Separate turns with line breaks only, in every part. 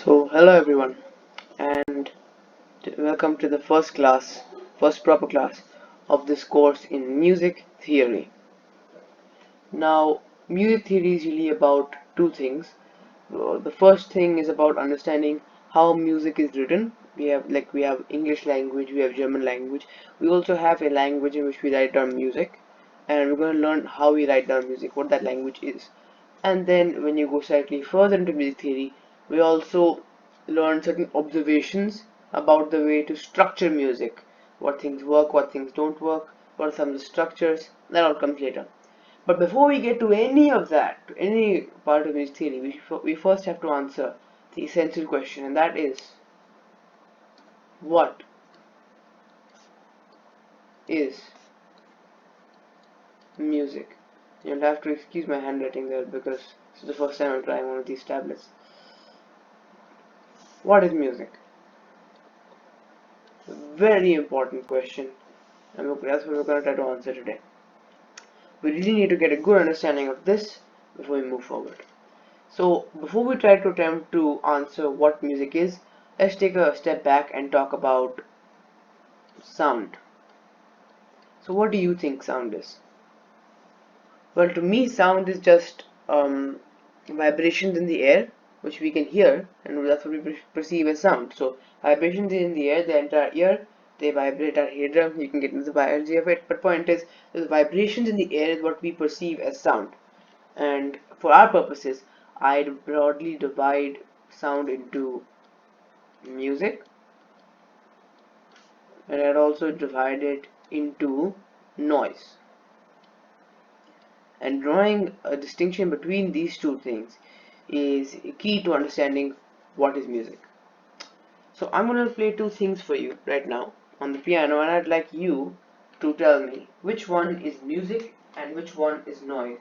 Hello everyone, and welcome to the first proper class of this course in music theory. Now, music theory is really about two things. The first thing is about understanding how music is written. We have English language, we have German language. We also have a language in which we write down music, and we're going to learn how we write down music, what that language is. And then when you go slightly further into music theory, we also learn certain observations about the way to structure music, what things work, what things don't work, what are some of the structures. That all comes later. But before we get to any of that, to any part of music theory, we first have to answer the essential question, and that is, what is music? You'll have to excuse my handwriting there because this is the first time I'm trying one of these tablets. What is music? Very important question, and that's what we're going to try to answer today. We really need to get a good understanding of this before we move forward. So, before we try to attempt to answer what music is, let's take a step back and talk about sound. So, what do you think sound is? Well, to me, sound is just vibrations in the air, which we can hear, and that's what we perceive as sound. So, vibrations in the air, the entire ear, they vibrate our eardrum. You can get into the biology of it, but point is, the vibrations in the air is what we perceive as sound. And for our purposes, I'd broadly divide sound into music, and I'd also divide it into noise. And drawing a distinction between these two things is key to understanding what is music. So I'm going to play two things for you right now on the piano, and I'd like you to tell me which one is music and which one is noise.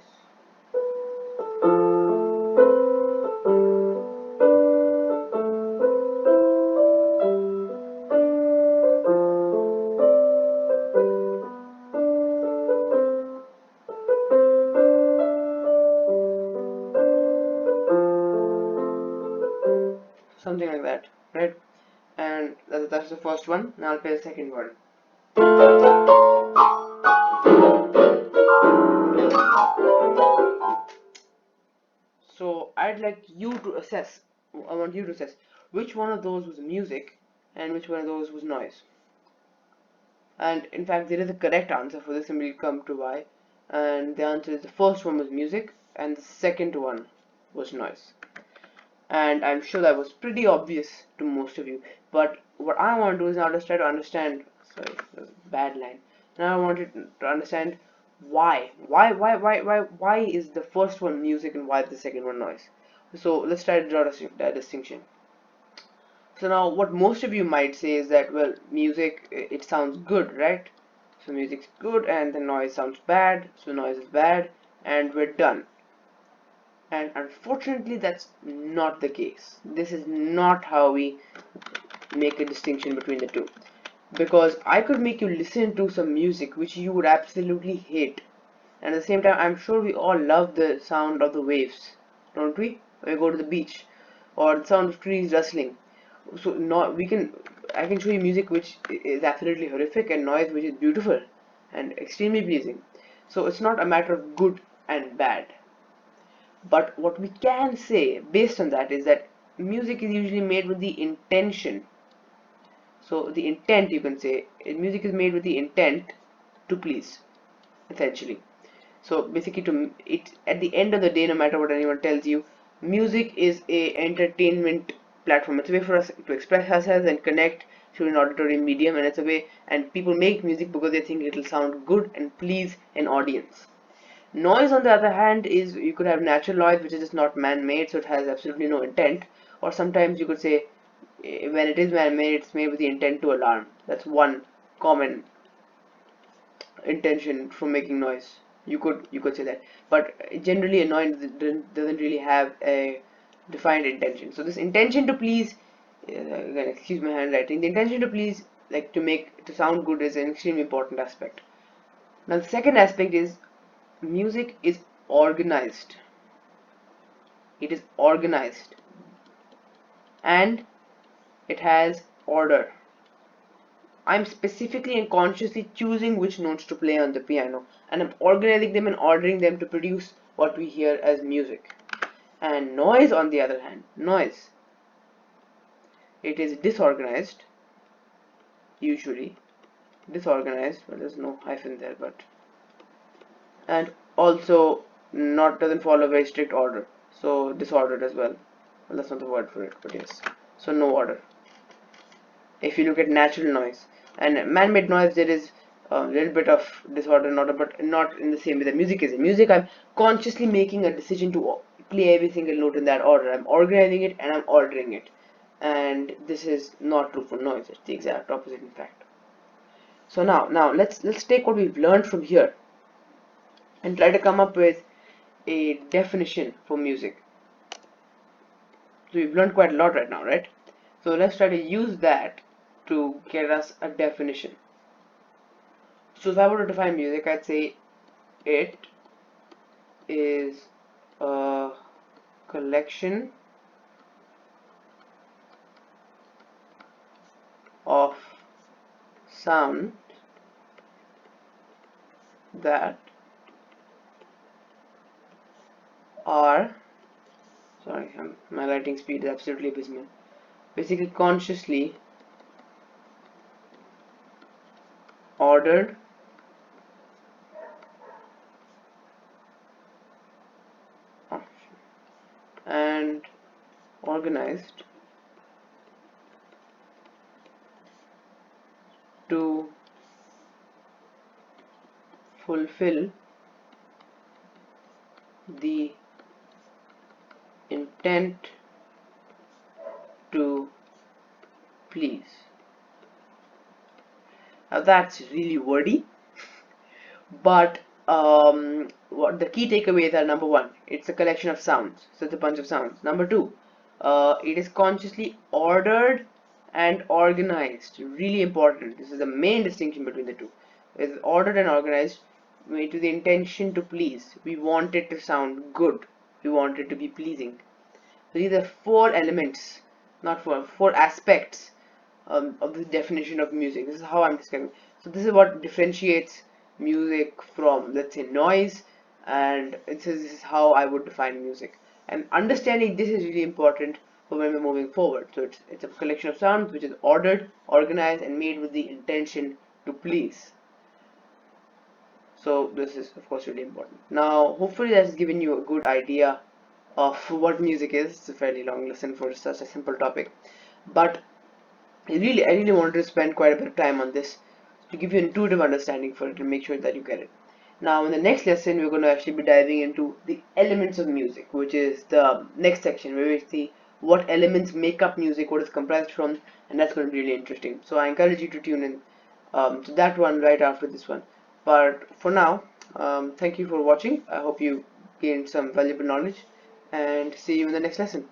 Something like that, right? And that's the first one. Now I'll play the second one. So I'd like you to assess, I want you to assess which one of those was music and which one of those was noise. And in fact, there is a correct answer for this, and we'll come to why. And the answer is the first one was music and the second one was noise. And I'm sure that was pretty obvious to most of you. But what I want to do is now just try to understand. Sorry, that was a bad line. Now I want you to understand why. Why is the first one music and why is the second one noise? So let's try to draw that distinction. So now what most of you might say is that, well, music, it sounds good, right? So music's good and the noise sounds bad, so noise is bad, and we're done. And unfortunately, that's not the case. This is not how we make a distinction between the two. Because I could make you listen to some music which you would absolutely hate. And at the same time, I'm sure we all love the sound of the waves, don't we? When we go to the beach, or the sound of trees rustling. So I can show you music which is absolutely horrific and noise which is beautiful and extremely pleasing. So it's not a matter of good and bad. But what we can say based on that is that music is usually made with the intention. So the intent, you can say, music is made with the intent to please, essentially. So basically, to it at the end of the day, no matter what anyone tells you, music is a entertainment platform. It's a way for us to express ourselves and connect through an auditory medium, and it's a way. And people make music because they think it'll sound good and please an audience. Noise, on the other hand, is you could have natural noise, which is just not man-made, so it has absolutely no intent. Or sometimes you could say, when it is man-made, it's made with the intent to alarm. That's one common intention for making noise. You could say that, but generally, a noise doesn't really have a defined intention. So this intention to please, again, excuse my handwriting. The intention to please, like to sound good, is an extremely important aspect. Now, the second aspect is music is organized. It is organized, and it has order. I'm specifically and consciously choosing which notes to play on the piano, and I'm organizing them and ordering them to produce what we hear as music. And noise, on the other hand, noise, it is disorganized, usually disorganized, but there's no hyphen there, but, and also not doesn't follow a very strict order, so disordered as well. Well, that's not the word for it, but yes, so no order. If you look at natural noise and man-made noise, there is a little bit of disorder, but not in the same way that music is. In music, I'm consciously making a decision to play every single note in that order. I'm organizing it and I'm ordering it, and this is not true for noise. It's the exact opposite, in fact. So now let's take what we've learned from here and try to come up with a definition for music. So we've learned quite a lot right now, right? So let's try to use that to get us a definition. So if I were to define music, I'd say it is a collection of sound that are, sorry, my writing speed is absolutely abysmal. Basically, consciously ordered and organized to fulfill the intent to please. Now that's really wordy, but what the key takeaways are: number one, it's a collection of sounds, so it's a bunch of sounds. Number two, it is consciously ordered and organized. Really important. This is the main distinction between the two. It's ordered and organized with the intention to please. We want it to sound good. We want it to be pleasing. So these are four elements, not four aspects of the definition of music. This is how I'm describing. So this is what differentiates music from, let's say, noise, and this is how I would define music. And understanding this is really important for when we're moving forward. So it's a collection of sounds which is ordered, organized, and made with the intention to please. So this is of course really important. Now hopefully that's given you a good idea of what music is. It's a fairly long lesson for such a simple topic, but I really wanted to spend quite a bit of time on this to give you an intuitive understanding for it and make sure that you get it. Now in the next lesson we're going to actually be diving into the elements of music, which is the next section where we see what elements make up music, what it's comprised from, and that's going to be really interesting. So I encourage you to tune in to that one right after this one. But for now, thank you for watching. I hope you gained some valuable knowledge, and see you in the next lesson.